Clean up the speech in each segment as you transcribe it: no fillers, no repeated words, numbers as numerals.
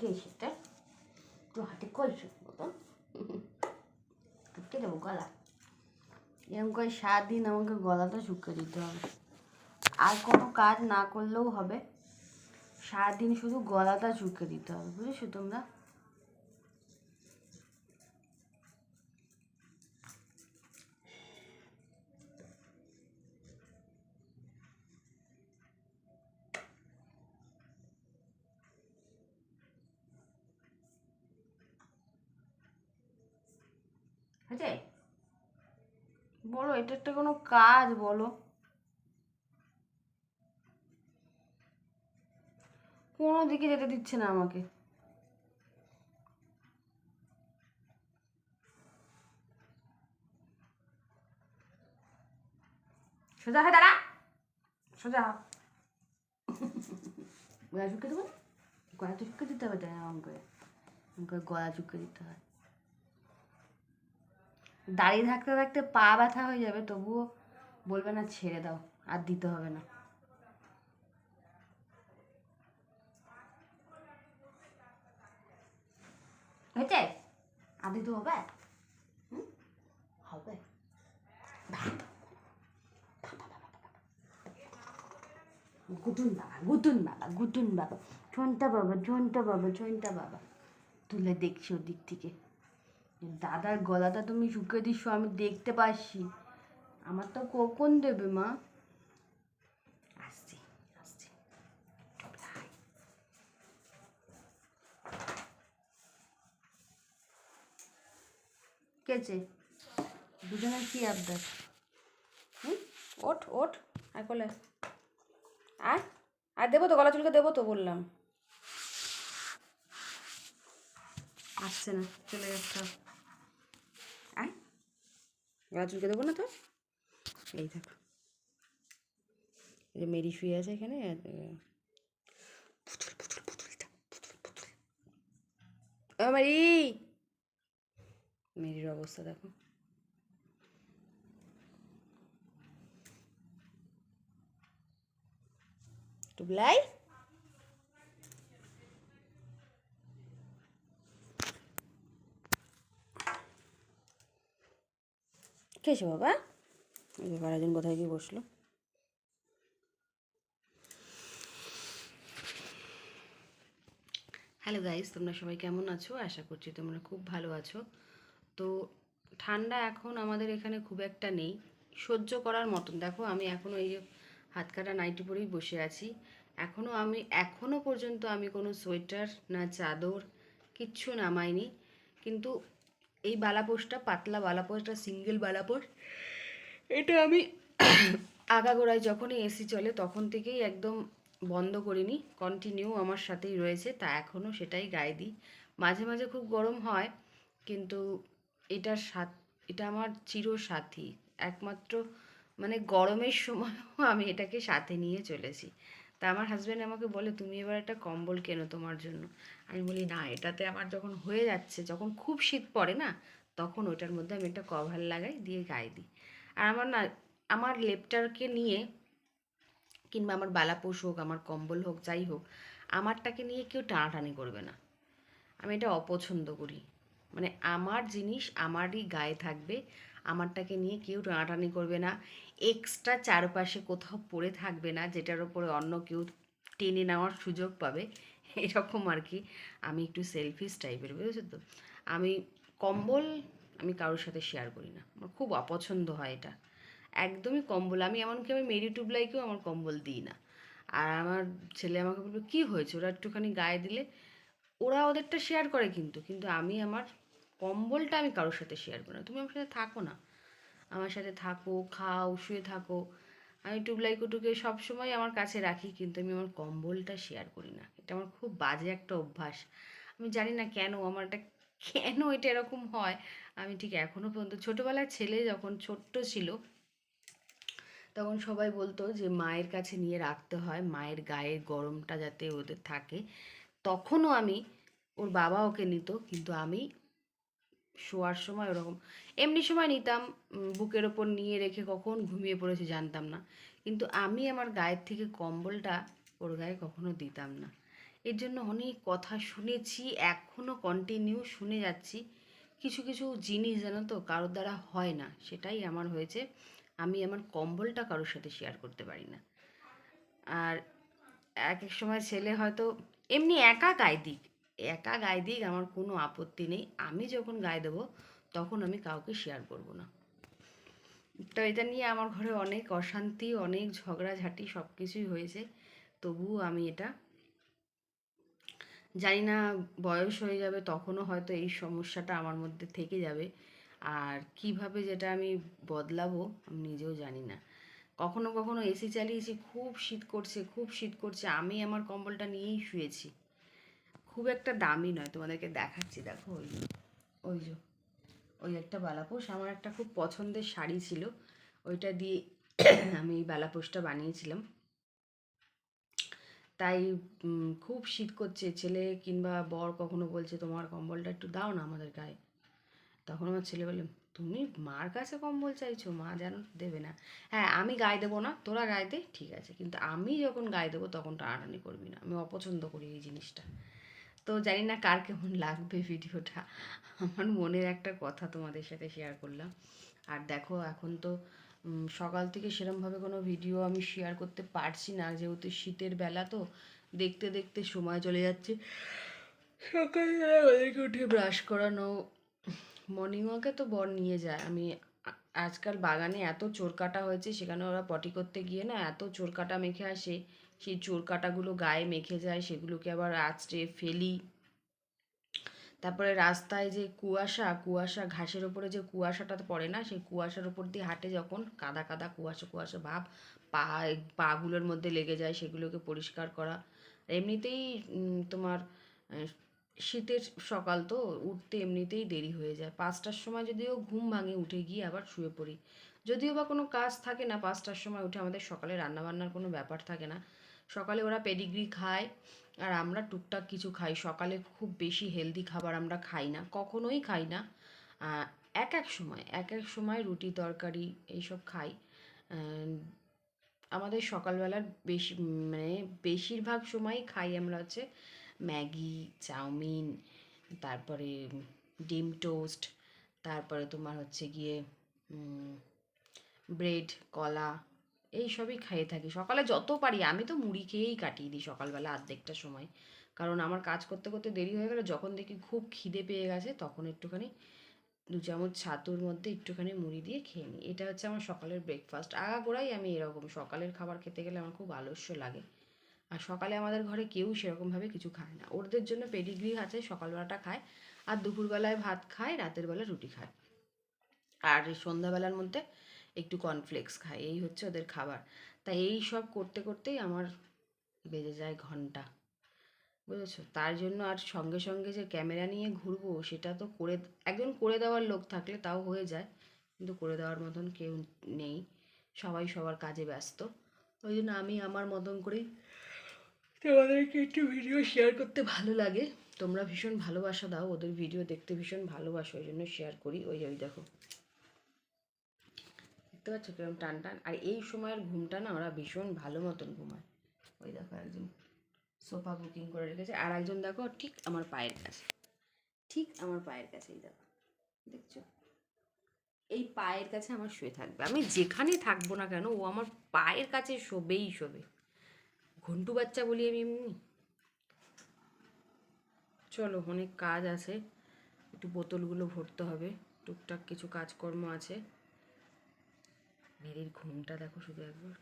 কে সেটা তো হাতে কলছো মতন আটকে দেবো গলা। এরকম করে সারাদিন আমাকে গলাটা শুকিয়ে দিতে হবে, আর কোনো কাজ না করলেও হবে, সারাদিন শুধু গলাটা শুকিয়ে দিতে হবে, বুঝেছো তোমরা? হয়েছে? বলো, এটা একটা কোনো কাজ বলো? কোনো দিকে যেতে দিচ্ছে না আমাকে। সোজা হয়ে দাঁড়া, সোজা হ। গলা চুকে দেবো না, গলা চুকে দিতে হবে, তাই এমন করে গলা চুকে দিতে হয়। দাঁড়িয়ে থাকতে থাকতে পা ব্যথা হয়ে যাবে, তবুও বলবে না ছেড়ে দাও, আর দিতে হবে না। হয়েছে? আর দিতে হবে? হবে। গুটুন বাবা, গুটুন বাবা, গুটুন বাবা, ঝন্টা বাবা, ঝন্টা বাবা, ঝন্টা বাবা। তুলে দেখছি ওদিক থেকে, দাদার গলাটা তুমি শুকিয়ে দিচ্ছ, আমি দেখতে পাচ্ছি। আমার তো কখন দেবে মা? আসছি আসছি। কেছে দুজনের কি আবদার? ওঠ ওঠ, আর কোলে আর আর দেবো তো, গলা চুলকে দেবো তো বললাম। আসছে না, চলে যাচ্ছে। আয়, গলা চুলকে দেবো না তো? এই থাক, এই যে মেরি শুয়ে আছে এখানে, পুতুল পুতুল পুতুলটা, পুতুল পুতুল। ও মেরি, মেরির অবস্থা দেখো। টুবলাই, কেছে বাবা? আরেকজন কোথায় গিয়ে বসলো। হ্যালো গাইস, তোমরা সবাই কেমন আছো? আশা করছি তোমরা খুব ভালো আছো। তো ঠান্ডা এখন আমাদের এখানে খুব একটা নেই, সহ্য করার মতন। দেখো আমি এখনও এই যে হাত কাটা নাইটি পরেই বসে আছি। এখনও পর্যন্ত আমি কোনো সোয়েটার না চাদর কিচ্ছু নামাইনি, কিন্তু এই বালাপোষটা, পাতলা বালাপোষটা, সিঙ্গেল বালাপোষ, এটা আমি আগাগোড়ায় যখনই এসি চলে তখন থেকেই একদম বন্ধ করিনি, কন্টিনিউ আমার সাথেই রয়েছে, তা এখনও সেটাই গায়ে দিই। মাঝে মাঝে খুব গরম হয়, কিন্তু এটার সাথ এটা আমার চিরসাথী, একমাত্র, মানে গরমের সময়ও আমি এটাকে সাথে নিয়ে চলেছি। তা আমার হাজব্যান্ড আমাকে বলে, তুমি এবার একটা কম্বল কেনো তোমার জন্য। আমি বলি না, এটাতে আমার যখন হয়ে যাচ্ছে, যখন খুব শীত পড়ে না, তখন ওটার মধ্যে আমি একটা কভার লাগাই, দিয়ে গায়ে দিই। আর আমার না, আমার লেপটাকে নিয়ে, কিংবা আমার বালাপোষ হোক, আমার কম্বল হোক, যাই হোক, আমারটাকে নিয়ে কেউ টানাটানি করবে না। আমি এটা অপছন্দ করি, মানে আমার জিনিস আমারই গায়ে থাকবে, আমারটাকে নিয়ে কেউ টানাটানি করবে না, এক্সট্রা চারপাশে কোথাও পড়ে থাকবে না যেটার ওপরে অন্য কেউ টেনে নেওয়ার সুযোগ পাবে, এরকম আর কি। আমি একটু সেলফিশ টাইপের, বুঝেছো তো? আমি কম্বল আমি কারোর সাথে শেয়ার করি না, আমার খুব অপছন্দ হয় এটা। একদমই কম্বল আমি মেরি টুবলাইকেও আমার কম্বল দিই না। আর আমার ছেলে আমাকে বলবে কী হয়েছে, ওরা একটুখানি গায়ে দিলে, ওরা ওদেরটা শেয়ার করে, কিন্তু কিন্তু আমি আমার কম্বলটা আমি কারোর সাথে শেয়ার করি না। তুমি আমার সাথে থাকো না, আমার সাথে থাকো, খাও, শুয়ে থাকো, আমি টুবলাই কুটুকে সবসময় আমার কাছে রাখি, কিন্তু আমি আমার কম্বলটা শেয়ার করি না। এটা আমার খুব বাজে একটা অভ্যাস। আমি জানি না কেন আমার এটা, কেন এটা এরকম হয়। আমি ঠিক এখনও পর্যন্ত, ছোটোবেলায় ছেলে যখন ছোট্ট ছিল তখন সবাই বলতো যে মায়ের কাছে নিয়ে রাখতে হয়, মায়ের গায়ের গরমটা যাতে ওদের থাকে। তখনও আমি, ওর বাবা ওকে নিত, কিন্তু আমি শোয়ার সময় ওরকম, এমনি সময় নিতাম, বুকের ওপর নিয়ে রেখে কখন ঘুমিয়ে পড়েছে জানতাম না, কিন্তু আমি আমার গায়ের থেকে কম্বলটা ওর গায়ে কখনো দিতাম না। এর জন্য অনেক কথা শুনেছি, এখনও কন্টিনিউ শুনে যাচ্ছি। কিছু কিছু জিনিস জানো তো কারোর দ্বারা হয় না, সেটাই আমার হয়েছে। আমি আমার কম্বলটা কারোর সাথে শেয়ার করতে পারি না। আর এক এক সময় ছেলে হয়তো এমনি একা গায়ে দিক আমার কোনো আপত্তি নেই। আমি যখন গায়ে দেবো তখন আমি কাউকে শেয়ার করব না। তো এটা নিয়ে আমার ঘরে অনেক অশান্তি, অনেক ঝগড়াঝাটি সব কিছুই হয়েছে। তবুও আমি এটা জানি না, বয়স হয়ে যাবে তখনও হয়তো এই সমস্যাটা আমার মধ্যে থেকে যাবে। আর কিভাবে যেটা আমি বদলাবো আমি নিজেও জানি না। কখনো কখনো এসি চালিয়েছি, খুব শীত করছে, আমি আমার কম্বলটা নিয়েই শুয়েছি। খুব একটা দামি নয়, তোমাদেরকে দেখাচ্ছি, দেখো ওই যে ওই একটা বালাপোষ, আমার একটা খুব পছন্দের শাড়ি ছিল, ওইটা দিয়ে আমি এই বালাপোষটা বানিয়েছিলাম। তাই খুব শীত করছে, ছেলে কিংবা বর কখনো বলছে তোমার কম্বলটা একটু দাও না আমাদের গায়ে। তখন আমার ছেলে বলে তুমি মার কাছে কম্বল চাইছো, মা যেন দেবে না। হ্যাঁ, আমি গায়ে দেবো না, তোরা গায়ে দে ঠিক আছে, কিন্তু আমি যখন গায়ে দেবো তখন টানাটানি করবি না, আমি অপছন্দ করি এই জিনিসটা। তো জানি না কার কেমন লাগবে ভিডিওটা, আমার মনের একটা কথা তোমাদের সাথে শেয়ার করলাম। আর দেখো এখন তো সকাল থেকে সেরমভাবে কোনো ভিডিও আমি শেয়ার করতে পারছি না, যেহেতু শীতের বেলা তো দেখতে দেখতে সময় চলে যাচ্ছে। সকালবেলা ওদেরকে উঠে ব্রাশ করানো, মর্নিং ওয়াকে তো বর নিয়ে যায়। আমি আজকাল বাগানে এত চোরকাটা হয়েছে, সেখানে ওরা পটি করতে গিয়ে না এত চোরকাটা মেখে আসে, সেই চোরকাটাগুলো গায়ে মেখে যায়, সেগুলোকে আবার আঁচড়ে ফেলি। তারপরে রাস্তায় যে কুয়াশা ঘাসের ওপরে যে কুয়াশাটা পড়ে না, সেই কুয়াশার ওপর দিয়ে হাঁটে যখন, কাদা কাদা কুয়াশা ভাব, পা পাগুলোর মধ্যে লেগে যায়, সেগুলোকে পরিষ্কার করা। এমনিতেই তোমার শীতের সকাল তো, উঠতে এমনিতেই দেরি হয়ে যায়। 5টার সময় যদিও ঘুম ভাঙে, উঠে গিয়ে আবার শুয়ে পড়ি। যদিও বা কোনো কাজ থাকে না, 5টার সময় উঠে আমাদের সকালে রান্নাবান্নার কোনো ব্যাপার থাকে না। সকালে ওরা পেডিগ্রি খায়, আর আমরা টুকটাক কিছু খাই। সকালে খুব বেশি হেলদি খাবার আমরা খাই না, কখনোই খাই না। এক এক সময় রুটি তরকারি এইসব খাই। আমাদের সকালবেলার মানে বেশিরভাগ সময়ই খাই আমরা হচ্ছে ম্যাগি, চাউমিন, তারপরে ডিম টোস্ট, তারপরে তোমার হচ্ছে গিয়ে ব্রেড, কলা, এই সবই খেয়ে থাকি সকালে যত পারি। আমি তো মুড়ি খেয়েই কাটিয়ে দিই সকালবেলা অর্ধেকটা সময়, কারণ আমার কাজ করতে করতে দেরি হয়ে গেলে যখন দেখি খুব খিদে পেয়ে গেছে তখন একটুখানি 2 চামচ ছাতুর মধ্যে একটুখানি মুড়ি দিয়ে খেয়ে নিই। এটা হচ্ছে আমার সকালের ব্রেকফাস্ট। আগাগোড়াই আমি এরকম, সকালের খাবার খেতে গেলে আমার খুব আলস্য লাগে। আর সকালে আমাদের ঘরে কেউ সেরকমভাবে কিছু খায় না, ওদের জন্য পেডিগ্রি আছে, সকালবেলাটা খায়, আর দুপুরবেলায় ভাত খায়, রাতের বেলা রুটি খায়, আর সন্ধ্যাবেলার মধ্যে একটু কর্নফ্লেক্স খায়, এই হচ্ছে ওদের খাবার। তাই এই সব করতে করতেই আমার বেজে যায় ঘন্টা, বুঝেছো? তার জন্য আর সঙ্গে সঙ্গে যে ক্যামেরা নিয়ে ঘুরবো সেটা তো একজন করে দেওয়ার লোক থাকলে তাও হয়ে যায়, কিন্তু করে দেওয়ার মতন কেউ নেই, সবাই সবার কাজে ব্যস্ত। ওই জন্য আমি আমার মতন করেই তোমাদেরকে একটু ভিডিও শেয়ার করতে ভালো লাগে। তোমরা ভীষণ ভালোবাসা দাও, ওদের ভিডিও দেখতে ভীষণ ভালোবাসো, ওই জন্য শেয়ার করি। ওই দেখো, দেখতে পাচ্ছ কিরকম টান টান, আর এই সময়ের ঘুমটা না ওরা ভীষণ ভালো মতন ঘুমায়। ওই দেখো একজন সোফা বুকিং করে রেখেছে, আর একজন দেখো ঠিক আমার পায়ের কাছেই দেখো, দেখছো? এই পায়ের কাছে আমার শুয়ে থাকবে, আমি যেখানেই থাকবো না কেন ও আমার পায়ের কাছে শোবে। ঘন্টু বাচ্চা বলি আমি এমনি। চলো, অনেক কাজ আছে, একটু বোতলগুলো ভরতে হবে, টুকটাক কিছু কাজকর্ম আছে। মেরির ঘুমটা দেখো শুধু একবার।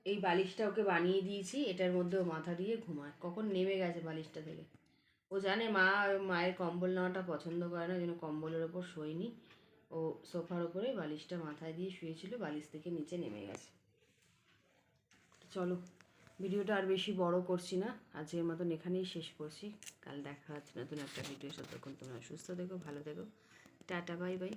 এই বালিশটা ওকে বানিয়ে দিয়েছি, এটার মধ্যে ও মাথা দিয়ে ঘুমায়, কখন নেমে গেছে বালিশটা থেকে। ও জানে মায়ের কম্বল নেওয়াটা পছন্দ করে না, যেন কম্বলের ওপর শোয়নি, ও সোফার ওপরে বালিশটা মাথায় দিয়ে শুয়েছিল, বালিশ থেকে নিচে নেমে গেছে। চলো, ভিডিওটা আর বেশি বড় করছি না, আজকের মতন এখানেই শেষ করছি। কাল দেখা হচ্ছে নতুন একটা ভিডিও। ততক্ষণ তোমরা সুস্থ থেকো, ভালো থেকো, টাটা, বাই বাই।